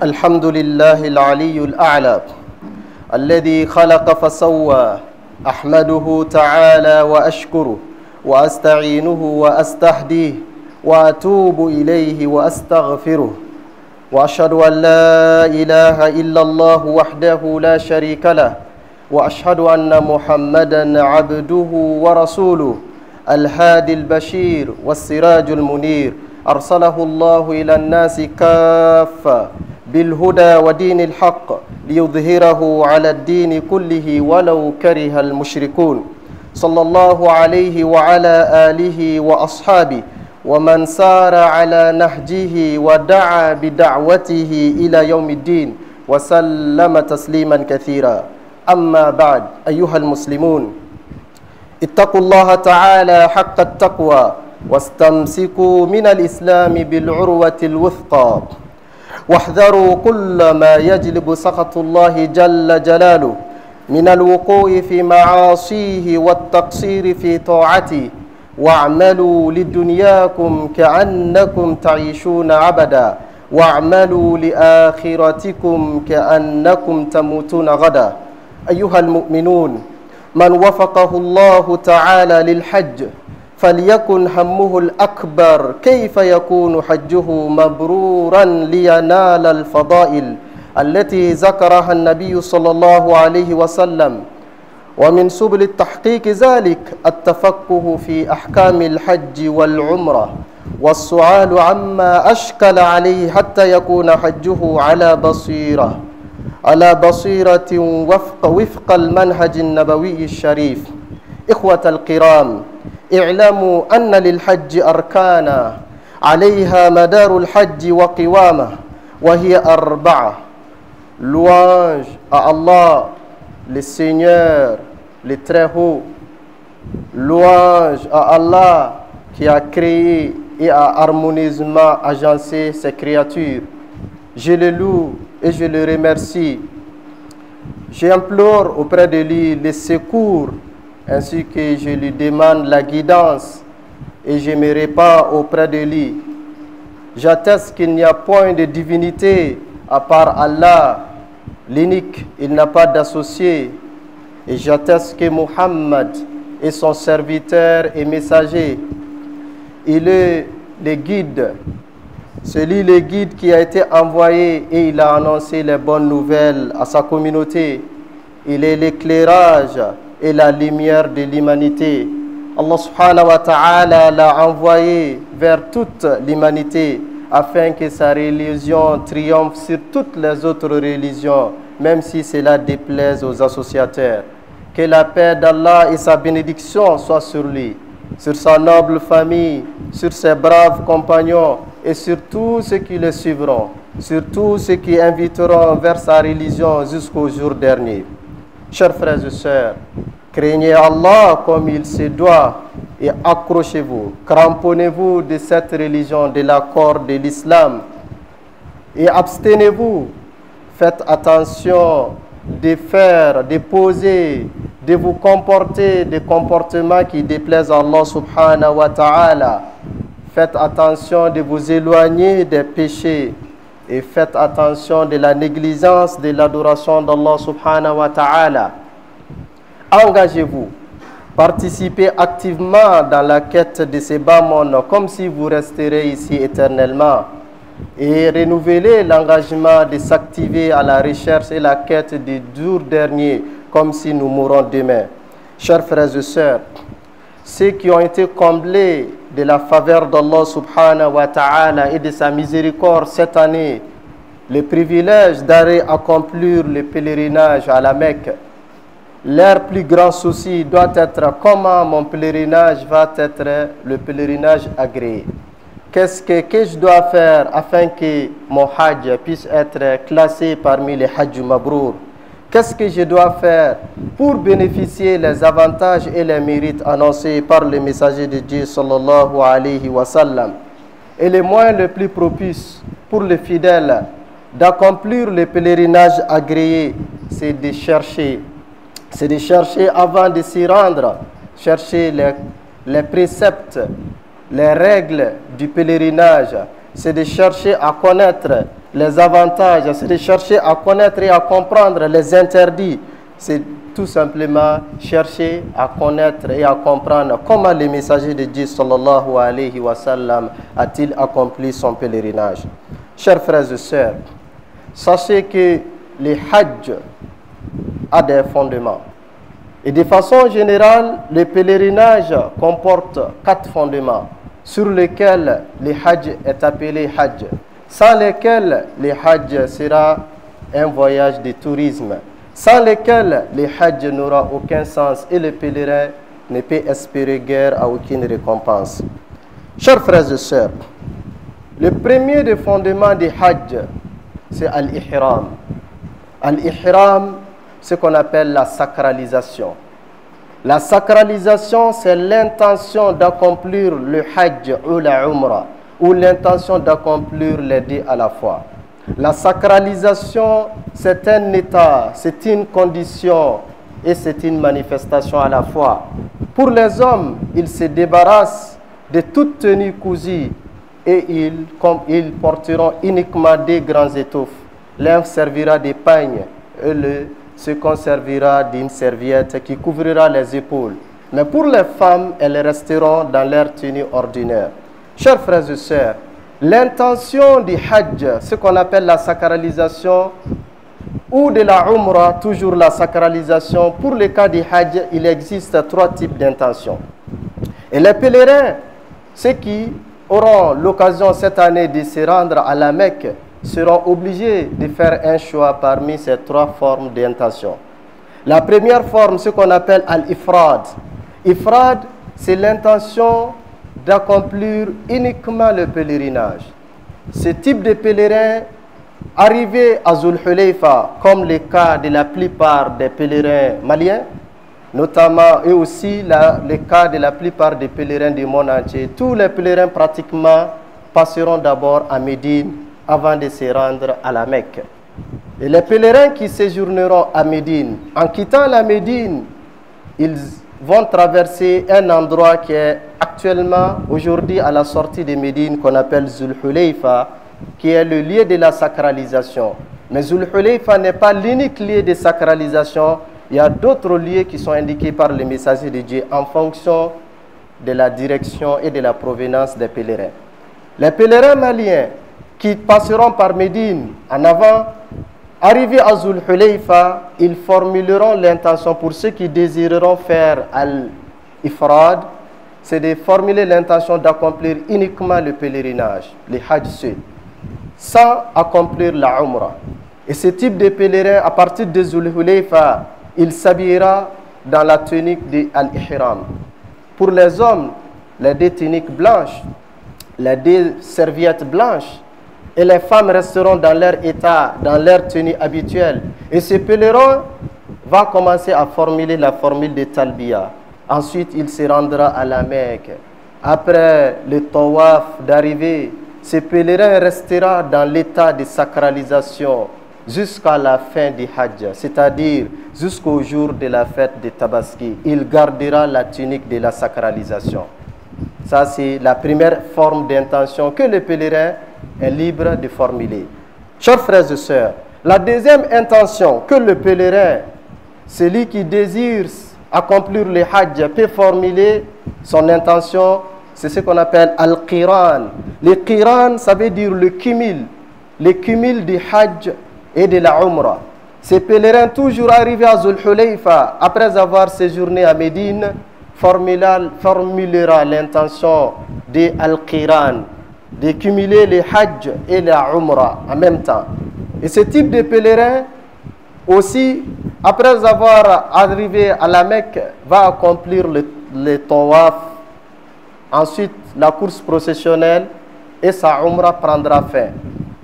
الحمد لله العلي الأعلى الذي خلق فسوى. أحمده تعالى وأشكره وأستعينه وأستهديه وأتوب إليه وأستغفره، وأشهد أن لا إله إلا الله وحده لا شريك له، وأشهد أن محمدًا عبده ورسوله الهادي البشير والسراج المنير، أرسله الله إلى الناس كافة بالهدى ودين الحق ليظهره على الدين كله ولو كره المشركون. صلى الله عليه وعلى آله وأصحابه ومن سار على نهجه ودعا بدعوته إلى يوم الدين وسلم تسليما كثيرا. أما بعد، أيها المسلمون، اتقوا الله تعالى حق التقوى واستمسكوا من الإسلام بالعروة الوثقى، واحذروا كل ما يجلب سخط الله جل جلاله من الوقوع في معاصيه والتقصير في طاعته، واعملوا لدنياكم كأنكم تعيشون عبدا، واعملوا لآخرتكم كأنكم تموتون غدا. أيها المؤمنون، من وفقه الله تعالى للحج فليكن همه الأكبر كيف يكون حجه مبرورا لينال الفضائل التي ذكرها النبي صلى الله عليه وسلم. ومن سبل التحقيق ذلك التفقه في أحكام الحج والعمرة والسؤال عما أشكل عليه حتى يكون حجه على بصيرة وفق المنهج النبوي الشريف. إخوة الكرام، اعلموا أن للحج أركانا عليها مدار الحج وقوامه، وهي 4: louange à Allah, le Seigneur, le Très-Haut. Louange à Allah qui a créé et a harmonieusement agencé ses créatures. Je le loue et je le remercie. J'implore auprès de lui le secours ainsi que je lui demande la guidance et je me répands auprès de lui. J'atteste qu'il n'y a point de divinité à part Allah, l'unique, il n'a pas d'associé. Et j'atteste que Muhammad est son serviteur et messager. Il est le guide, le guide qui a été envoyé et il a annoncé les bonnes nouvelles à sa communauté. Il est l'éclairage et la lumière de l'humanité. Allah subhanahu wa ta'ala l'a envoyé vers toute l'humanité afin que sa religion triomphe sur toutes les autres religions, même si cela déplaise aux associateurs. Que la paix d'Allah et sa bénédiction soient sur lui, sur sa noble famille, sur ses braves compagnons et sur tous ceux qui le suivront, sur tous ceux qui inviteront vers sa religion jusqu'au jour dernier. Chers frères et sœurs, craignez Allah comme il se doit et accrochez-vous, cramponnez-vous de cette religion, de la corde de l'islam et abstenez-vous. Faites attention de faire, de poser, de vous comporter des comportements qui déplaisent à Allah subhanahu wa ta'ala. Faites attention de vous éloigner des péchés et faites attention de la négligence de l'adoration d'Allah subhanahu wa ta'ala. Engagez-vous, participez activement dans la quête de ces bas mondes comme si vous resterez ici éternellement et renouvelez l'engagement de s'activer à la recherche et la quête du jour dernier comme si nous mourrons demain. Chers frères et sœurs, ceux qui ont été comblés de la faveur d'Allah subhanahu wa ta'ala et de sa miséricorde cette année, le privilège d'aller accomplir le pèlerinage à la Mecque, leur plus grand souci doit être comment mon pèlerinage va être le pèlerinage agréé. Qu'est-ce que je dois faire afin que mon hajj puisse être classé parmi les hajj mabrour? Qu'est-ce que je dois faire pour bénéficier des avantages et les mérites annoncés par le messager de Dieu sallallahu alayhi wa sallam? Et le moyen le plus propice pour les fidèles d'accomplir le pèlerinage agréé, c'est de chercher avant de s'y rendre, chercher les préceptes, les règles du pèlerinage, c'est de chercher à connaître les avantages, c'est de chercher à connaître et à comprendre les interdits. C'est tout simplement chercher à connaître et à comprendre comment le messager de Dieu sallallahu alayhi wa sallam a-t-il accompli son pèlerinage. Chers frères et sœurs, sachez que le Hajj a des fondements. Et de façon générale, le pèlerinage comporte 4 fondements sur lesquels le Hajj est appelé Hajj, sans lesquels le Hajj sera un voyage de tourisme, sans lesquels le Hajj n'aura aucun sens et le pèlerin ne peut espérer guère à aucune récompense. Chers frères et sœurs, le premier des fondements du Hajj, c'est Al-Ihram. Al-Ihram, ce qu'on appelle la sacralisation. La sacralisation, c'est l'intention d'accomplir le Hajj ou la Umrah, ou l'intention d'accomplir les deux à la fois. La sacralisation, c'est un état, c'est une condition et c'est une manifestation à la fois. Pour les hommes, ils se débarrassent de toute tenue cousue et ils porteront uniquement des grands étoffes. L'un servira des pagnes et le second servira d'une serviette qui couvrira les épaules. Mais pour les femmes, elles resteront dans leur tenue ordinaire. Chers frères et sœurs, l'intention du Hajj, ce qu'on appelle la sacralisation, ou de la Umrah, toujours la sacralisation, pour le cas du Hajj, il existe 3 types d'intentions. Et les pèlerins, ceux qui auront l'occasion cette année de se rendre à la Mecque, seront obligés de faire un choix parmi ces 3 formes d'intention. La première forme, ce qu'on appelle Al-Ifrad. Ifrad, c'est l'intention d'accomplir uniquement le pèlerinage. Ce type de pèlerin, arrivé à Zul Hulayfa, comme le cas de la plupart des pèlerins maliens, notamment et aussi le cas de la plupart des pèlerins du monde entier, tous les pèlerins pratiquement passeront d'abord à Médine avant de se rendre à la Mecque. Et les pèlerins qui séjourneront à Médine, en quittant la Médine, ils vont traverser un endroit qui est actuellement, aujourd'hui, à la sortie de Médine, qu'on appelle Zul Hulayfa, qui est le lieu de la sacralisation. Mais Zul Hulayfa n'est pas l'unique lieu de sacralisation. Il y a d'autres lieux qui sont indiqués par les messagers de Dieu en fonction de la direction et de la provenance des pèlerins. Les pèlerins maliens qui passeront par Médine en avant, arrivés à Zul Hulayfa, ils formuleront l'intention pour ceux qui désireront faire Al-Ifrad, c'est de formuler l'intention d'accomplir uniquement le pèlerinage, le Hajj seul, sans accomplir la Umrah. Et ce type de pèlerin, à partir de Zul Hulayfa, il s'habillera dans la tunique de Al-Ihram. Pour les hommes, les 2 tuniques blanches, les 2 serviettes blanches, et les femmes resteront dans leur état, dans leur tenue habituelle. Et ce pèlerin va commencer à formuler la formule de Talbiya. Ensuite, il se rendra à la Mecque. Après le tawaf d'arrivée, ce pèlerin restera dans l'état de sacralisation jusqu'à la fin du Hajj, c'est-à-dire jusqu'au jour de la fête de Tabaski. Il gardera la tunique de la sacralisation. Ça, c'est la première forme d'intention que le pèlerin est libre de formuler. Chers frères et sœurs, la deuxième intention que le pèlerin, celui qui désire accomplir le Hajj, peut formuler son intention, c'est ce qu'on appelle Al-Qiran. Le Qiran, ça veut dire le cumul du Hajj et de la Umrah. Ces pèlerins, toujours arrivés à Zul Hulayfa, après avoir séjourné à Médine, formulera l'intention de Al-Qiran, de cumuler le Hajj et la Umrah en même temps. Et ce type de pèlerin aussi, après avoir arrivé à la Mecque, va accomplir le tawaf, ensuite la course processionnelle et sa Umrah prendra fin.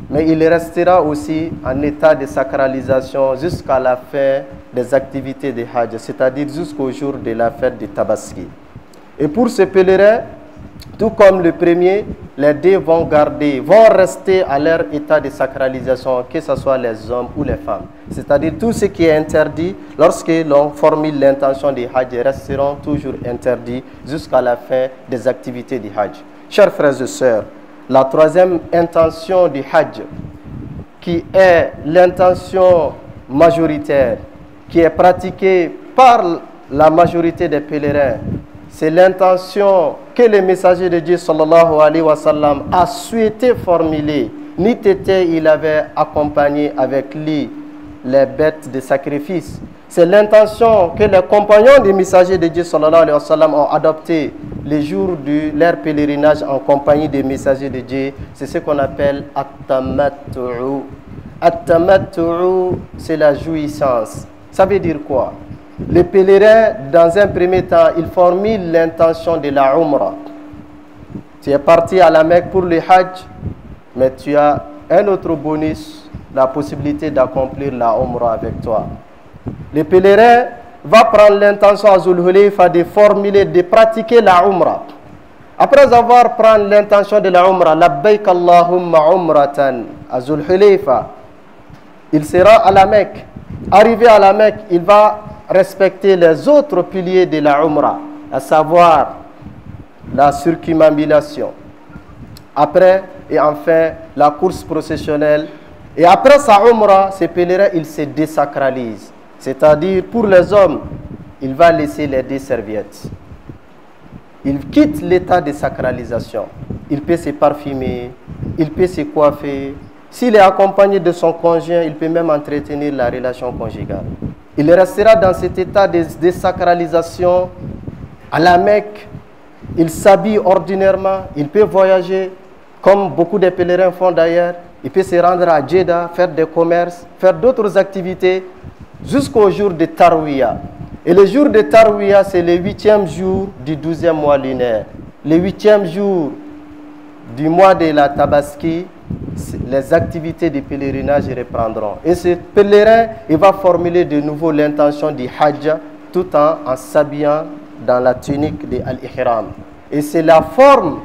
Mais il restera aussi en état de sacralisation jusqu'à la fin des activités de Hajj, c'est-à-dire jusqu'au jour de la fête de Tabaski. Et pour ces pèlerins, tout comme le premier, les 2 vont rester à leur état de sacralisation, que ce soit les hommes ou les femmes. C'est-à-dire tout ce qui est interdit, lorsque l'on formule l'intention du Hajj, resteront toujours interdits jusqu'à la fin des activités du Hajj. Chers frères et sœurs, la troisième intention du Hajj, qui est l'intention majoritaire, qui est pratiquée par la majorité des pèlerins, c'est l'intention que le messager de Dieu sallallahu alayhi wa sallam a souhaité formuler. Ni t'était, il avait accompagné avec lui les bêtes de sacrifice. C'est l'intention que les compagnons des messagers de Dieu sallallahu alayhi wa sallam ont adopté les jours de leur pèlerinage en compagnie des messagers de Dieu. C'est ce qu'on appelle at-tamattu'u. At-tamattu'u, c'est la jouissance. Ça veut dire quoi? Les pèlerins, dans un premier temps, ils formulent l'intention de la Umrah. Tu es parti à la Mecque pour le Hajj, mais tu as un autre bonus, la possibilité d'accomplir la Umrah avec toi. Le pèlerin va prendre l'intention à Zul Hulayfa de formuler, de pratiquer la Umrah. Après avoir pris l'intention de la Umrah, Labbaik Allahumma Umratan à Zul Hulayfa, il sera à la Mecque. Arrivé à la Mecque, il va respecter les autres piliers de la Umrah, à savoir la circumambulation. Après et enfin la course processionnelle. Et après sa Umrah, ces pèlerins, ils se désacralisent. C'est-à-dire, pour les hommes, il va laisser les deux serviettes. Il quitte l'état de sacralisation. Il peut se parfumer, il peut se coiffer. S'il est accompagné de son conjoint, il peut même entretenir la relation conjugale. Il restera dans cet état de désacralisation à la Mecque. Il s'habille ordinairement, il peut voyager comme beaucoup de pèlerins font d'ailleurs. Il peut se rendre à Jeddah, faire des commerces, faire d'autres activités jusqu'au jour de Tarwiya. Et le jour de Tarwiya, c'est le 8e jour du 12e mois lunaire. Le 8e jour du mois de la Tabaski, les activités de pèlerinage reprendront. Et ce pèlerin, il va formuler de nouveau l'intention du Hajj tout en s'habillant dans la tunique de Al-Ihram. Et c'est la forme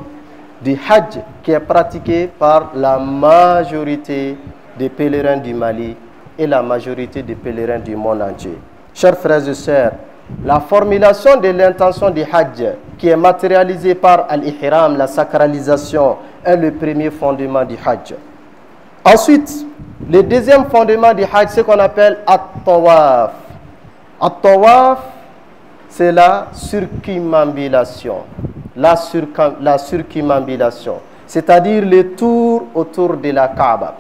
du Hajj qui est pratiquée par la majorité des pèlerins du Mali et la majorité des pèlerins du monde entier. Chers frères et sœurs, la formulation de l'intention du Hajj qui est matérialisée par Al-Ihram, la sacralisation, est le premier fondement du Hajj. Ensuite, le deuxième fondement du Hajj, c'est ce qu'on appelle At-Tawaf. At-Tawaf, c'est la circumambulation. La circumambulation, c'est-à-dire le tour autour de la Kaaba.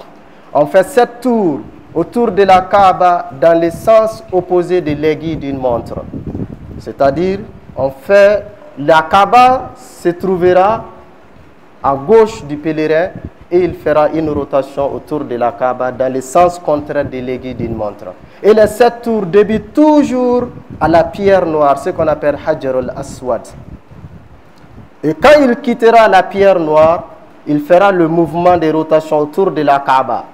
On fait 7 tours autour de la Kaaba dans le sens opposé de l'aiguille d'une montre. C'est-à-dire, on fait, la Kaaba se trouvera à gauche du pèlerin et il fera une rotation autour de la Kaaba dans le sens contraire de l'aiguille d'une montre. Et les 7 tours débutent toujours à la pierre noire, ce qu'on appelle Hajar al-Aswad. Et quand il quittera la pierre noire, il fera le mouvement de rotation autour de la Kaaba.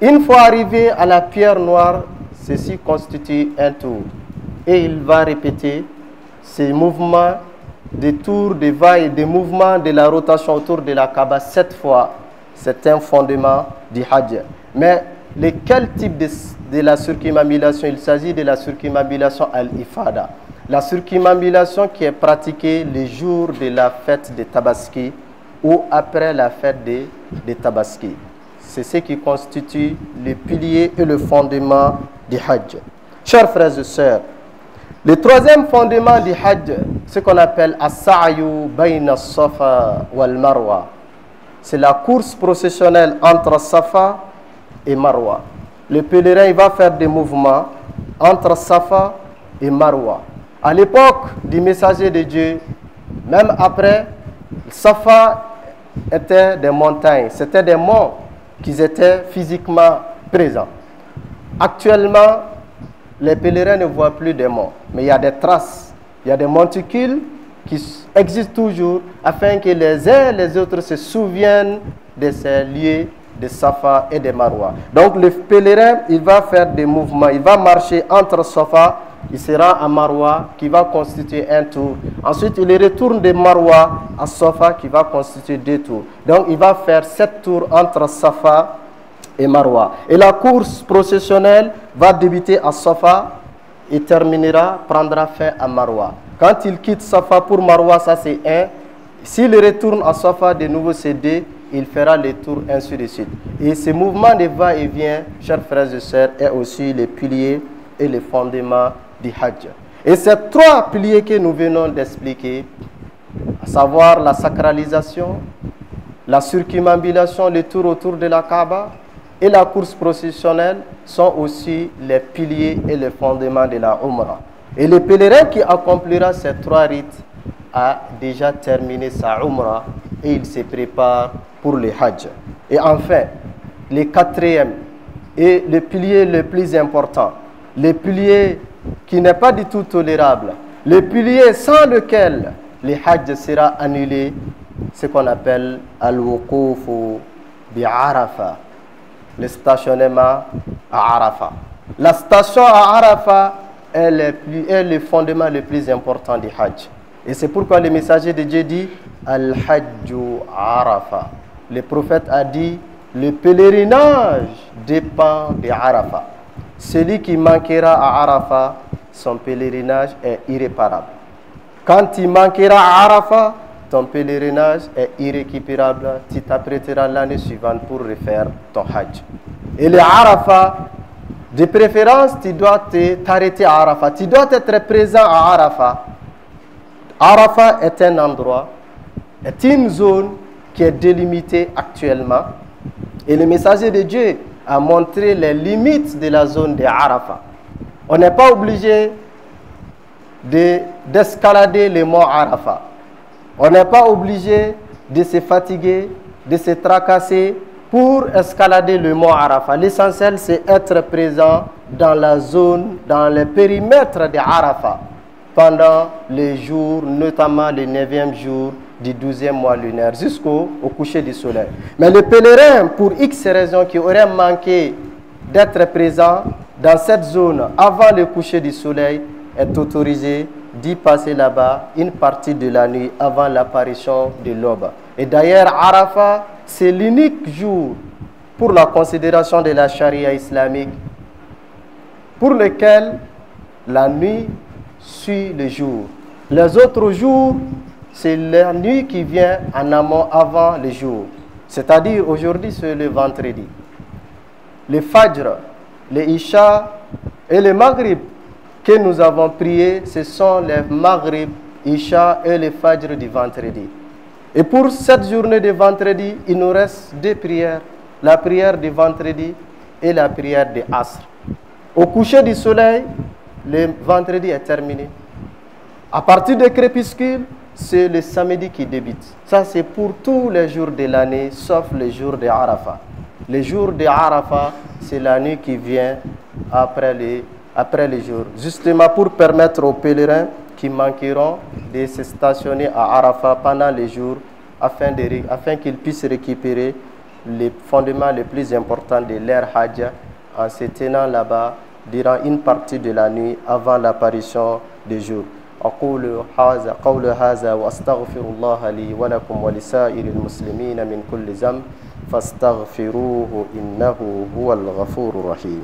Une fois arrivé à la pierre noire, ceci constitue un tour. Et il va répéter ces mouvements de tours, de va-et de mouvements de la rotation autour de la Kaaba 7 fois. C'est un fondement du Hajj. Mais quel type de la circumambulation? Il s'agit de la circumambulation al-Ifada. La circumambulation qui est pratiquée le jour de la fête de Tabaski ou après la fête de Tabaski. C'est ce qui constitue le pilier et le fondement du Hajj. Chers frères et sœurs, le troisième fondement du Hajj, ce qu'on appelle As-Sa'yu bayna Safa wal Marwa. C'est la course processionnelle entre Safa et Marwa. Le pèlerin, il va faire des mouvements entre Safa et Marwa. À l'époque du messager de Dieu, même après, Safa était des montagnes, c'était des monts qui étaient physiquement présents. Actuellement, les pèlerins ne voient plus des monts, mais il y a des traces, il y a des monticules qui existent toujours afin que les uns et les autres se souviennent de ces lieux de Safa et de Marwa. Donc le pèlerin, il va faire des mouvements, il va marcher entre Safa, il sera à Marwa qui va constituer un tour. Ensuite, il retourne de Marwa à Safa qui va constituer 2 tours. Donc, il va faire 7 tours entre Safa et Marwa. Et la course processionnelle va débuter à Safa et prendra fin à Marwa. Quand il quitte Safa pour Marwa, ça c'est 1. S'il retourne à Safa, de nouveau c'est 2. il fera le tour, ainsi de suite. Et ce mouvement de va-et-vient, chers frères et sœurs, est aussi le pilier et le fondement du Hajj. Et ces trois piliers que nous venons d'expliquer, à savoir la sacralisation, la circumambulation, le tour autour de la Kaaba et la course processionnelle, sont aussi les piliers et les fondements de la Umrah. Et le pèlerin qui accomplira ces trois rites a déjà terminé sa Umrah et il se prépare pour le Hajj. Et enfin, le quatrième et le pilier le plus important, le pilier qui n'est pas du tout tolérable, le pilier sans lequel le Hajj sera annulé, ce qu'on appelle al-wuquf bi Arafah, le stationnement à Arafah. La station à Arafah est le fondement le plus important du Hajj. Et c'est pourquoi le messager de Dieu dit Al-Hajju Arafah. Le prophète a dit le pèlerinage dépend de Arafah. Celui qui manquera à Arafah, son pèlerinage est irréparable. Quand il manquera à Arafah, ton pèlerinage est irrécupérable. Tu t'apprêteras l'année suivante pour refaire ton Hajj. Et le Arafah, de préférence, tu dois t'arrêter à Arafah. Tu dois être présent à Arafah. Arafah est un endroit, est une zone qui est délimitée actuellement. Et le messager de Dieu a montré les limites de la zone de Arafah. On n'est pas obligé d'escalader le mont Arafah. On n'est pas obligé de se fatiguer, de se tracasser pour escalader le mont Arafah. L'essentiel, c'est être présent dans la zone, dans le périmètre de Arafah pendant les jours, notamment le 9e jour du 12e mois lunaire, jusqu'au coucher du soleil. Mais le pèlerin, pour X raisons, qui aurait manqué d'être présent dans cette zone avant le coucher du soleil, est autorisé d'y passer là-bas une partie de la nuit avant l'apparition de l'aube. Et d'ailleurs, Arafah, c'est l'unique jour pour la considération de la charia islamique pour lequel la nuit suit le jour. Les autres jours, c'est la nuit qui vient en amont avant le jour. C'est-à-dire, aujourd'hui, c'est le vendredi. Le Fajr, le Isha et le Maghrib que nous avons prié, ce sont les Maghrib, Isha et le Fajr du vendredi. Et pour cette journée de vendredi, il nous reste deux prières. La prière du vendredi et la prière de Asr. Au coucher du soleil, le vendredi est terminé. À partir du crépuscule, c'est le samedi qui débute. Ça, c'est pour tous les jours de l'année, sauf le jour de Arafah. Le jour de Arafah, c'est la nuit qui vient après le jour. Justement pour permettre aux pèlerins qui manqueront de se stationner à Arafah pendant les jours afin qu'ils puissent récupérer les fondements les plus importants de leur Hajj en se tenant là-bas durant une partie de la nuit avant l'apparition du jour. أقول قول هذا وأستغفر الله لي ولكم ولسائر المسلمين من كل ذنب فاستغفروه إنه هو الغفور الرحيم.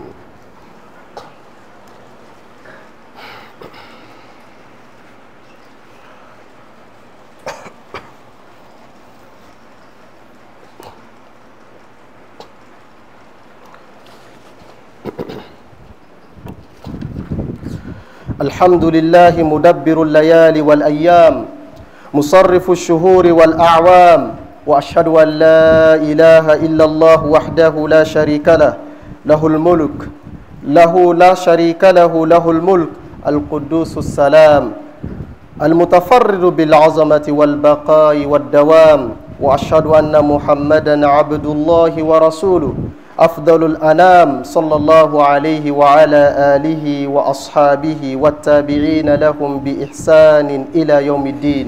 الحمد لله مدبر الليالي والأيام مصرف الشهور والأعوام وأشهد أن لا إله إلا الله وحده لا شريك له له الملك لا شريك له الملك القدوس السلام المتفرد بالعظمة والبقاء والدوام وأشهد أن محمدا عبد الله ورسوله أفضل الأنام صلى الله عليه وعلى آله وأصحابه والتابعين لهم بإحسان إلى يوم الدين.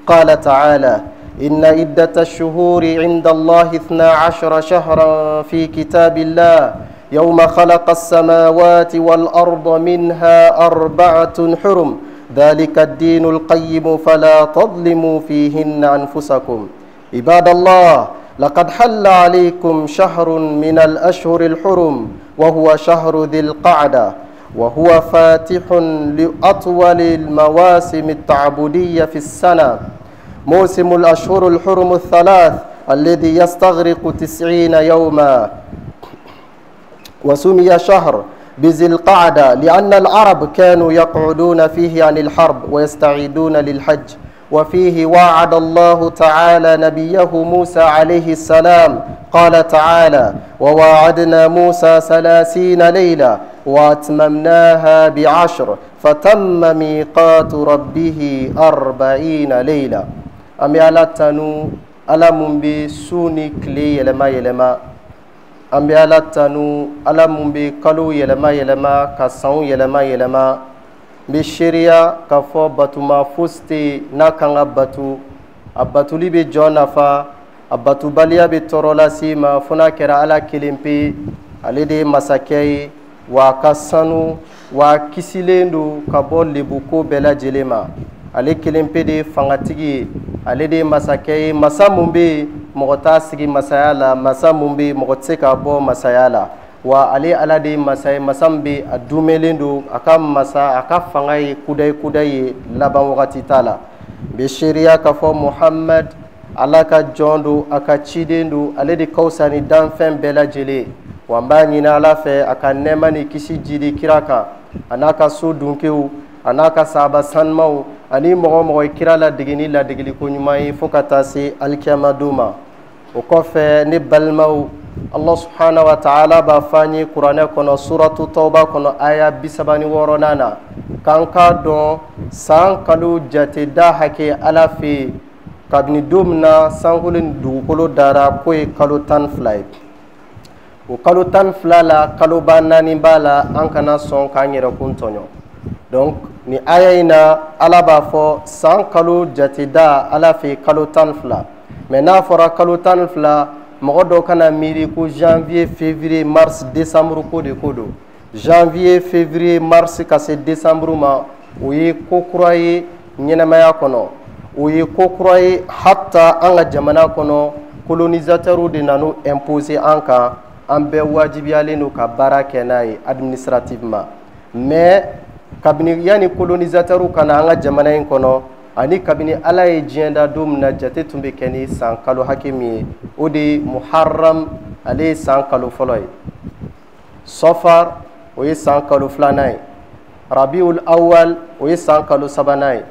قال تعالى إن عدة الشهور عند الله 12 شهرا في كتاب الله يوم خلق السماوات والأرض منها 4 حرم ذلك الدين القيم فلا تظلموا فيهن أنفسكم. عباد الله لقد حل عليكم شهر من الأشهر الحرم وهو شهر ذي القعدة وهو فاتح لأطول المواسم التعبدية في السنة. موسم الأشهر الحرم الثلاث الذي يستغرق 90 يوما. وسمي شهر بذي القعدة لأن العرب كانوا يقعدون فيه عن الحرب ويستعيدون للحج. وفيه وعد الله تعالى نبيه موسى عليه السلام قال تعالى وواعدنا موسى 30 ليلة واتممناها ب10 فتم ميقات ربه 40 ليلة. أمي على تنو على منبي سوني كلي يلما أمي على تنو على منبي كلو يلما كسان يلما بشريا كفو باتو ما فستي ناكا باتو أباتولي بجونافا أباتو باليا بتورولا سيما فنا كرا على كلمبي على مساكي وكسانو وكسيلندو كابول لبوكو بلا جلما على كلمبي دي فانغاتيجي على مساكي مسامومبي مغتاسي مسايالا مسامومبي مغتسيكا بو مسايالا wa ale ala de masay masambe adumelendo aka masa aka fangai kudai laban wakati tala be sharia ka fo Muhammad ala ka jondo aka chidendo ale de kausani dan fen bela jele wamba nyina ala fe aka nemani kisi jidi kiraka anaka so dunkeu anaka saba sanmau ani mogo kira la digili ko nyumai fokata se alkiyama duma o kofe ni balmau Allah subhanahu wa ta'ala ba fani Qur'ana kono suratu Tauba kono aya 76 nana kanka don san kalu jate da hake alafi kabni dumna sanhulin dukolo dara koy kalu tan fly o kalu tan flala kalu banani bala an kana son kanyera kuntonyo donc ni aya ina ala ba fo san kalu jate da alafi kalu tan fla mais na fora kalu tan fla mogodo kana miri ko janvier février mars décembre ko de kodo janvier février mars ka se décembre ma oye ko croyer nyenamaya kono oye ko croyer hatta anga jamana kono colonisateur de nanu imposer anka ambe wajibi aleno ka baraka nay administrativement mais kabini yani colonisateur kana anga jamana en kono ani kabini ala ye jienda dum na jate tumbe keni san kalo hakimi odi muharram ale san kalo foloy safar oye san kalo flanay rabiul awwal oye san kalo sabanay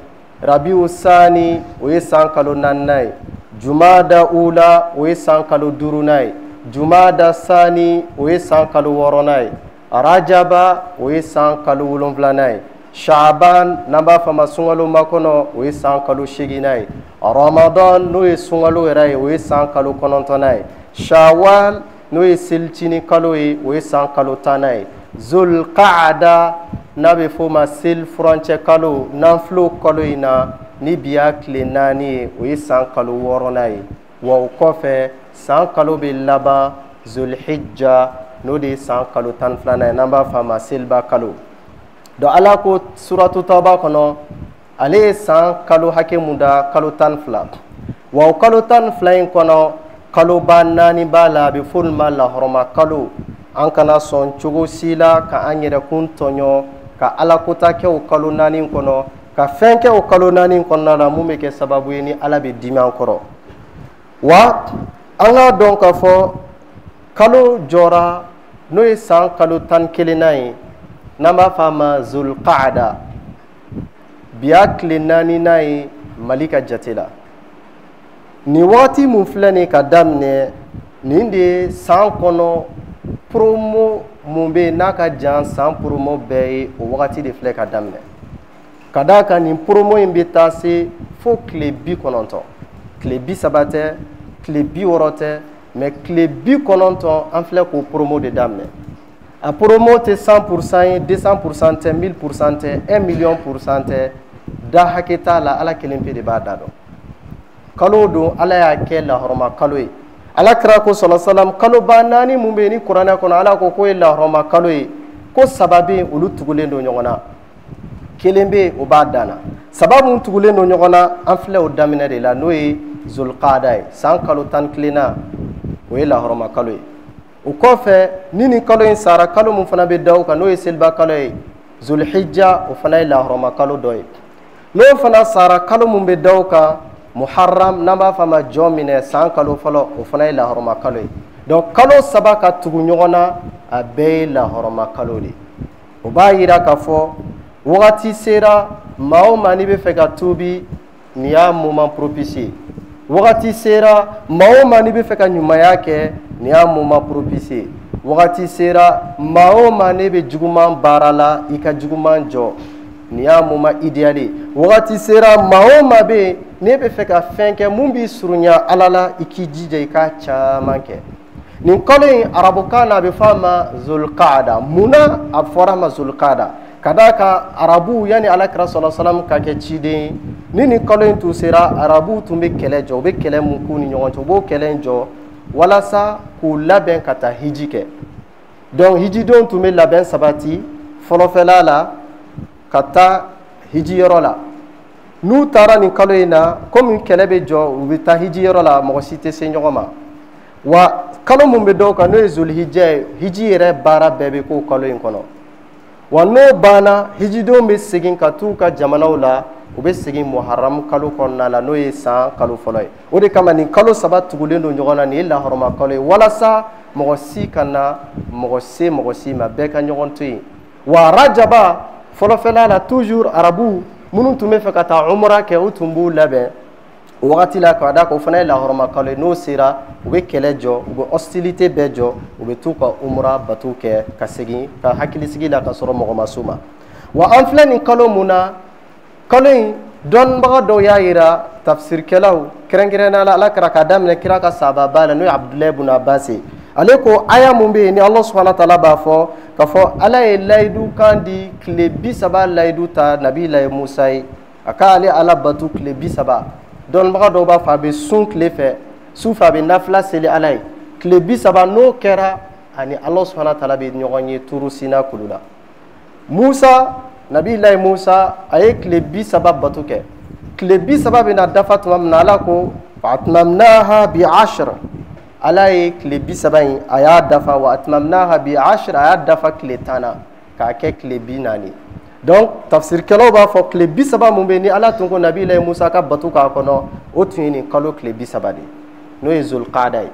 rabiul sani oye san kalo nannay jumada ula oye san kalo durunay jumada sani oye san kalo woronay rajaba oye san kalo wulonflanay Shaaban namba fama sungalo makono we sankalu shiginai Ramadan no e sungalo erai we sankalu konontonai Shawwal no e silchini kaloe we sankalu tanai Zulqa'da nabe foma sil fronche kalo nanflo kaloina ni biya klenani we sankalu woronai wa ukofe sankalu bil laba Zulhijja no de sankalu tanflana namba fama silba kalo do ala ko suratu Tauba kono ale san kalo hake munda kalo tan fla wa kalo tan flain kono kalo banani bala be fulma la horma kalo an kana son chugo sila ka anyere kun tonyo ka ala ko ta ke o kalo nani kono ka fenke o kalo nani kono la mume ke sababu ni ala be dimi ankoro wa anga donc fo kalo jora no san kalo tan kelenai namba fama Zulqa'da biya nani nai malika jatela ni wati muflani kadamne ninde san kono promo mumbe naka jan san promo be o wakati de fle kadamne kadaka ni promo imbita se fo klebi kononto klebi sabate klebi worote mais klebi kononto en fle ko promo de damne a promo te 100%, 200%, 1000%, 1 million %, da haketa la ala kelimpe de badado. Kalo do ala ya ke la horma kaloe. Ala kra ko sallallahu alaihi wasallam kalo banani mumbe ni qur'ana kono ala ko ko la horma kaloe ko sababe ulu tugulendo nyongona. Kelimbe o badana. Sababu tugulendo nyongona anfle o damina de la noe Zulqa'da san kalo tan klina o la horma kaloe. O kofe nini kalo in sara kalo mun fana be daw ka no yeselba kalo e Zulhijja o fana la horoma kalo doy no fana sara kalo mun be daw ka Muharram n'an b'a fɔ a ma jɔn minɛ san kalo fɔlɔ o fana ye lahɔrɔma kalo ye donc kalo 3 ka tugu ɲɔgɔn na a bɛɛ ye lahɔrɔma kalo de o b'a yira k'a fɔ wagati sera maa o maa n'i bɛ fɛ ka tuubi nin y'a moment propice ye wagati sera maa o maa n'i bɛ fɛ ka ɲumanya kɛ nin y'a moment propice ye wagati sera maa o maa n'i bɛ juguman baara la i ka juguman jɔ nin y'a moment idéal ye wagati sera maa o maa bɛ yen n'e bɛ fɛ ka fɛn kɛ mun b'i surunya Ala la i k'i jija i k'a caman kɛ nin kalo in arabukan na a bɛ fɔ a ma zulqaada munna a fɔra a ma zulqaada ka d'a kan arabu yanni alakira sɔlɔ salam ka kɛ ciden ni nin kalo in tun sera arabu tun bɛ kɛlɛ jɔ u bɛ kɛlɛ mun k'u ni ɲɔgɔn cɛ u b'o kɛlɛ in jɔ walasa k'u labɛn ka taa hiji kɛ donc hijidenw tun bɛ labɛn sabati fɔlɔfɛla la ka taa hiji yɔrɔ la n'u taara nin kalo in na komi kɛlɛ bɛ jɔ u bɛ taa hiji yɔrɔ la mɔgɔ si tɛ se ɲɔgɔn ma wa kalo mun bɛ dɔw kan n'o ye zulhijja ye hiji yɛrɛ baara bɛɛ bɛ k'o kalo in kɔnɔ wa n'o banna hijidenw bɛ segin ka t'u ka jamanaw la u bɛ segin muharram kalo kɔnɔna la n'o ye san kalo fɔlɔ ye o de kama nin kalo 3 tugulen don ɲɔgɔn na nin ye lahɔrɔma kalo ye walasa mɔgɔ si kana mɔgɔ se mɔgɔ si ma bɛɛ ka ɲɔgɔn to yen wa rajaba fɔlɔfɛla la toujours arabu minnu tun bɛ fɛ ka taa umra kɛ u tun b'u labɛn o wagati la k'a d'a kan o fana ye lahɔrɔma kalo ye n'o sera u bɛ kɛlɛ jɔ u bɛ hostilité bɛɛ jɔ u bɛ t'u ka umra bato kɛ ka segin ka hakilisigi la ka sɔrɔ mɔgɔ ma s'u ma wa an filɛ nin kalo mun na kalo in dɔnnibaga dɔw y'a yira tafsirikɛlaw kɛrɛnkɛrɛnnenya la ala kɛra k'a daminɛ kira ka sahababa la n'o ye Abdulayi ibn Abbas ye ale ko aya mun bɛ yen ni Allah subhanahu wa ta'ala b'a fɔ k'a fɔ ala ye layidu kan di tile 30 layidu ta nabiyilayi Musa ye a k'ale ala bato tile 30 dɔnnibaga dɔw b'a fɔ a bɛ sun tile fɛ su fɛ a bɛ nafila seli ala ye tile 30 n'o kɛra ani Allah subhanahu wa ta'ala bɛ ɲɔgɔn ye turu Sina kulu la Musa nabiyilayi Musa a ye tile 30 bato kɛ tile 30 bɛ na dafa tuma min na ala ko atmamnaha bi 10 ala ye tile 30 in a y'a dafa wa atmamnaha bi 10 a y'a dafa tile 10 na k'a kɛ tile 40 donc tafsirikɛlaw b'a fɔ tile 30 mun bɛ ni ala tun ko nabiyilayi Musa ka bato k'a kɔnɔ o tun ye nin kalo tile 30 de n'o ye zulqaada ye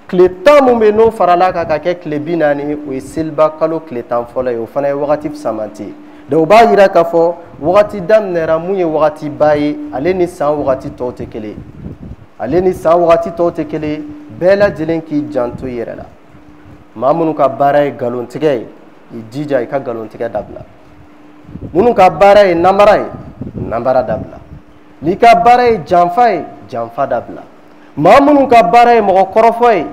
tile 10 mun bɛ n'o farala kan ka kɛ tile 40 o ye seliba kalo tile 10 fɔlɔ ye o fana ye wagati fisamanti ye donc o b'a yira k'a fɔ wagati daminɛra mun ye wagati ba ye ale ni san wagati tɔw tɛ kelen ye ale ni san wagati tɔw tɛ kelen ye bɛɛ lajɛlen k'i janto i yɛrɛ la maa minnu ka baara ye nkalontigɛ ye i jija i ka nkalontigɛ dabila minnu ka baara ye namara ye namara dabila n'i ka baara ye janfa ye janfa dabila maa minnu ka baara ye mɔgɔ kɔrɔfɔ ye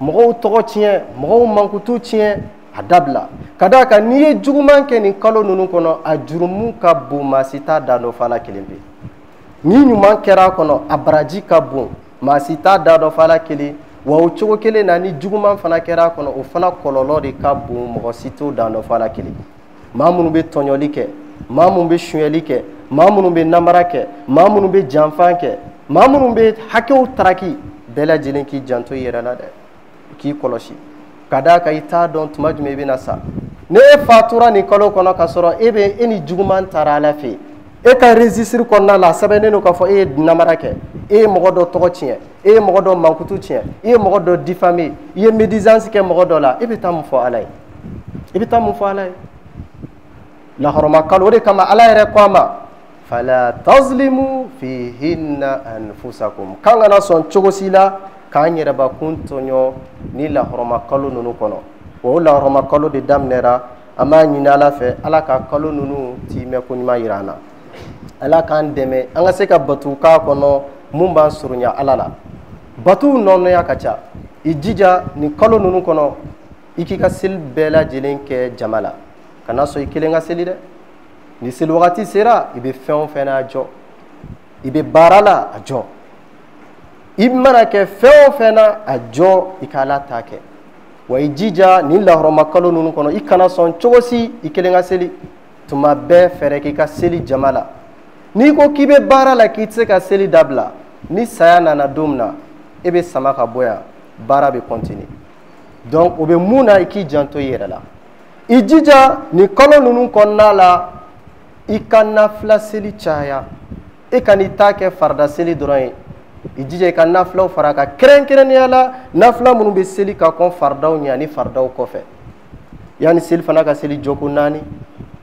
mɔgɔw tɔgɔ tiɲɛ mɔgɔw mankutu tiɲɛ a dabila ka d'a kan n'i ye juguman kɛ nin kalo ninnu kɔnɔ a jurumu ka bon maa si t'a da dɔ fɔ ala kelen pe ni ɲuman kɛra a kɔnɔ a baraji ka bon maa si t'a da dɔ fɔ ala kelen wa o cogo kelen na ni juguman fana kɛra a kɔnɔ o fana kɔlɔlɔ de ka bon mɔgɔ si t'o da dɔ fɔ ala kelen maa minnu bɛ tɔɲɔli kɛ maa minnu bɛ suɲɛli kɛ maa minnu bɛ namara kɛ maa minnu bɛ janfan kɛ maa minnu bɛ hakɛw taraki bɛɛ lajɛlen k'i janto i yɛrɛ la dɛ k'i kɔlɔsi ka d'a kan i t'a dɔn tuma jumɛn i bɛna sa ni e fatura nin kalo kɔnɔ ka sɔrɔ e ni juguman taara ala fɛ e ka registre kɔnɔna la a sɛbɛnnen don k'a fɔ e ye namara kɛ e ye mɔgɔ dɔ tɔgɔ tiɲɛ e ye mɔgɔ dɔ mankutu tiɲɛ i ye mɔgɔ dɔ diffamé i ye médisance kɛ mɔgɔ dɔ la e bɛ taa mun fɔ ala ye i bɛ taa mun fɔ ala ye lahɔrɔma kalo o de kama ala yɛrɛ ko a ma fala tazlimu fihinna anfusakum k'an kana sɔn cogo si la k'an yɛrɛbakun tɔɲɔ ni lahɔrɔma kalo ninnu kɔnɔ wa o lahɔrɔma kalo de daminɛra an b'a ɲini ala fɛ ala ka kalo ninnu timɛ ko ɲuman yira an na ala k'an dɛmɛ an ka se ka batu k'a kɔnɔ mun b'an surunya ala la batuw nɔnɔya ka ca i jija nin kalo ninnu kɔnɔ i k'i ka seli bɛɛ lajɛlen kɛ jama la kana sɔn i kelen ka seli dɛ ni seli wagati sera i bɛ fɛn o fɛn na jɔ i bɛ baara la a jɔ i mana kɛ fɛn o fɛn na a jɔ i ka ala ta kɛ wa i jija nin lahɔrɔma kalo ninnu kɔnɔ i kana sɔn cogo si i kelen ka seli tuma bɛɛ fɛɛrɛ k'i ka seli jama la n'i ko k'i bɛ baara la k'i tɛ se ka seli dabila ni saya nana don min na e bɛ sama ka bɔ yan baara bɛ continuer donc o bɛ mun na i k'i janto i yɛrɛ la i jija nin kalo ninnu kɔnɔna la i ka nafila seli caya e kan'i ta kɛ farda seli dɔrɔn ye i jija i ka nafilaw fara ka kɛrɛnkɛrɛnnenya la nafila minnu bɛ seli ka kɔn fardaw ɲɛ ani fardaw kɔfɛ yani seli fana ka seli joko 4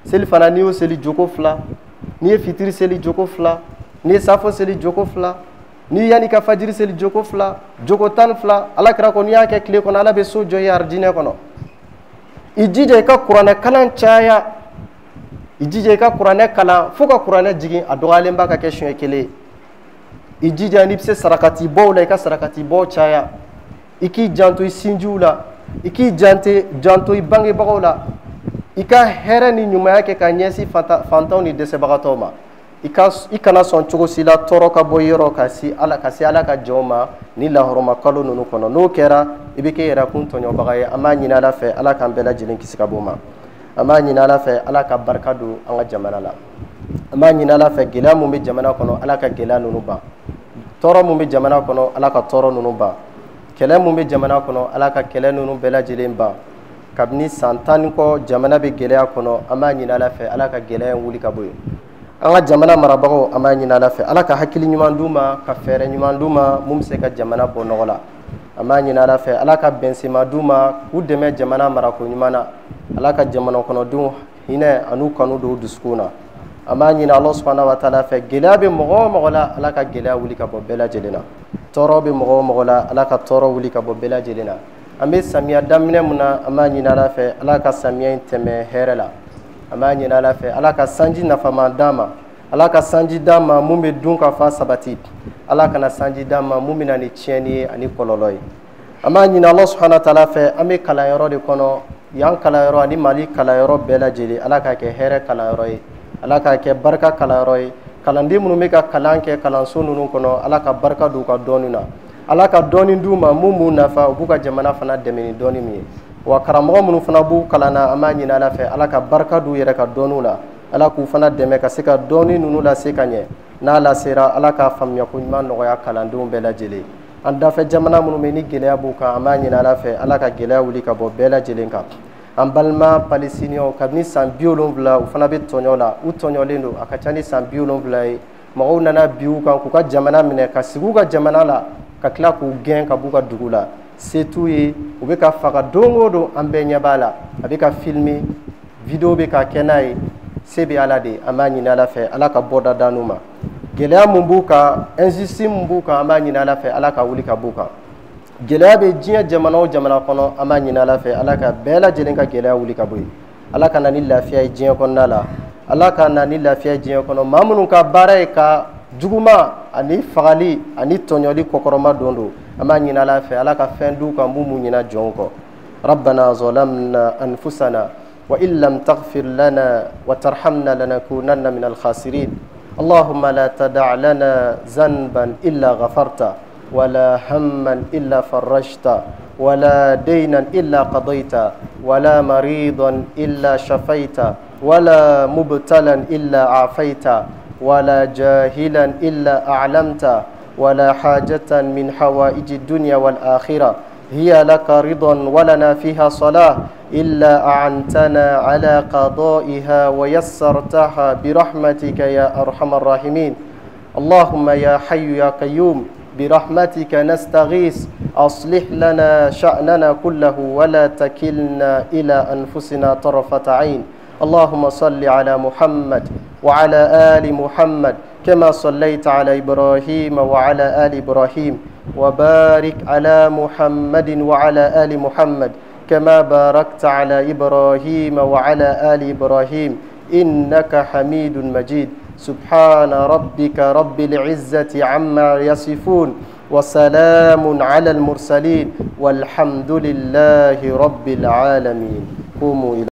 seli fana n'i y'o seli joko 2 n'i ye fitiri seli joko 2 n'i ye safo seli joko 2 n'i yani ka fajiri seli joko 2 joko 12 alakira ko n'i y'a kɛ tile kɔnɔ ala bɛ so jɔ i ye aridinɛ kɔnɔ i jija i ka kuranɛ kalan caya i jija i ka kuranɛ kalan fo ka kuranɛ jigin a dɔgɔyalenba ka kɛ siɲɛ 1 i jija n'i bɛ se sarakati bɔw la i ka sarakati bɔw caya i k'i janto i sinjiw la i k'i janto i bangebagaw la i ka hɛrɛ ni ɲumanya kɛ ka ɲɛsin fantanw ni dɛsɛbagatɔw ma i kana sɔn cogo si la tɔɔrɔ ka bɔ yɔrɔ ka se ala ka jɔnw ma ni lahɔrɔma kalo ninnu kɔnɔ n'o kɛra i bɛ kɛ yɛrɛkun tɔɲɔbaga ye an b'a ɲini ala fɛ ala k'an bɛɛ lajɛlen kisi ka bɔ o ma an b'a ɲini ala fɛ ala ka barika don an ka jamana la an b'a ɲini ala fɛ gɛlɛya mun bɛ jamana kɔnɔ ala ka gɛlɛya ninnu ban tɔɔrɔ mun bɛ jamana kɔnɔ ala ka tɔɔrɔ ninnu ban kɛlɛ mun bɛ jamana kɔnɔ ala ka kɛlɛ ninnu bɛɛ lajɛlen ban kabini san 10 kɔ jamana bɛ gɛlɛya kɔnɔ an b'a ɲini ala fɛ ala ka gɛlɛya in wuli ka bɔ yen an ka jamana marabagaw an b'a ɲini ala fɛ ala ka hakili ɲuman d'u ma ka fɛɛrɛ ɲuman d'u ma mun bɛ se ka jamana bɔ nɔgɔ la an b'a ɲini ala fɛ ala ka bɛnsema d'u ma k'u dɛmɛ jamana marako ɲuman na ala ka jamana kɔnɔdenw hinɛ an'u kanu don u dusukun na an b'a ɲini ala subhanahu wa taala fɛ gɛlɛya bɛ mɔgɔ o mɔgɔ la ala ka gɛlɛya wuli ka bɔ bɛɛ lajɛlen na tɔɔrɔ bɛ mɔgɔ o mɔgɔ la ala ka tɔɔrɔ wuli ka bɔ bɛɛ lajɛlen na an bɛ samiya daminɛ mun na an b'a ɲini ala fɛ ala ka samiya in tɛmɛ hɛrɛ la an b'a ɲini ala fɛ ala ka sanji nafama d'an ma ala ka sanji d'an ma mun bɛ dun ka fa sabati ala kana sanji d'an ma mun bɛ na ni tiɲɛni ye ani kɔlɔlɔ ye an b'a ɲini ala subhanahu wa taala fɛ an bɛ kalanyɔrɔ de kɔnɔ yan kalanyɔrɔ ani mali kalanyɔrɔ bɛɛ lajɛlen ala k'a kɛ hɛrɛ kalanyɔrɔ ye ala k'a kɛ barika kalanyɔrɔ ye kalanden minnu bɛ ka kalan kɛ kalanso ninnu kɔnɔ ala ka barika don u ka dɔnni na ala ka dɔnni d'u ma mun b'u nafa u b'u ka jamana fana dɛmɛ ni dɔnni min ye wa karamɔgɔ minnu fana b'u kalan na an b'a ɲini ala fɛ ala ka barika d'u yɛrɛ ka dɔnniw la ala k'u fana dɛmɛ ka se ka dɔnni ninnu lase ka ɲɛ n'a lasera ala k'a faamuya ko ɲuman nɔgɔya kalandenw bɛɛ lajɛlen an dafɛ jamana minnu bɛ ni gɛlɛya b'u kan an b'a ɲini ala fɛ ala ka gɛlɛya wuli ka bɔ bɛɛ lajɛlen kan an balima palestiniyɛnw kabini san 70 u fana bɛ tɔɲɔ la u tɔɲɔlen don a ka ca ni san 70 ye mɔgɔw nana bi u kan k'u ka jamana minɛ ka sigi u ka jamana la ka tila k'u gɛn ka b'u ka dugu la se t'u ye u bɛ ka faga don o don an bɛɛ ɲɛ b'a la a bɛ ka filmer video bɛ ka kɛ n'a ye se bɛ ala de an b'a ɲini ala fɛ ala ka bɔda d'an ma gɛlɛya mun b'u kan injustice mun b'u kan an b'a ɲini ala fɛ ala ka wuli ka b'u kan gɛlɛya bɛ diɲɛ jamana o jamana kɔnɔ an b'a ɲini ala fɛ ala ka bɛɛ lajɛlen ka gɛlɛya wuli ka bɔ yen ala ka na ni lafiya ye diɲɛ kɔnɔna la ala ka na ni lafiya ye diɲɛ kɔnɔ maa minnu ka baara ye ka juguma ani fagali ani tɔɲɔli kɔkɔrɔma don an b'a ɲini ala fɛ ala ka fɛn d'u kan mun b'u ɲina jɔnw kɔ rabbana zalamna anfusana wa illam taghfir lana wa tarhamna lanakunanna minal khasirin allahumma la tada' lana zanban illa ghafarta ولا هما إلا فرجت ولا دينا إلا قضيت ولا مريضا إلا شفيت ولا مبتلا إلا عافيت ولا جاهلا إلا أعلمت ولا حاجة من حوائج الدنيا والآخرة هي لك رضا ولنا فيها صلاة إلا أعنتنا على قضائها ويسرتها برحمتك يا أرحم الراحمين اللهم يا حي يا قيوم برحمتك نستغيث أصلح لنا شأننا كله ولا تكلنا إلى أنفسنا طرفة عين اللهم صل على محمد وعلى آل محمد كما صليت على إبراهيم وعلى آل إبراهيم وبارك على محمد وعلى آل محمد كما باركت على إبراهيم وعلى آل إبراهيم إنك حميد مجيد سبحان ربك رب العزة عما يصفون وسلام على المرسلين والحمد لله رب العالمين قوموا إلى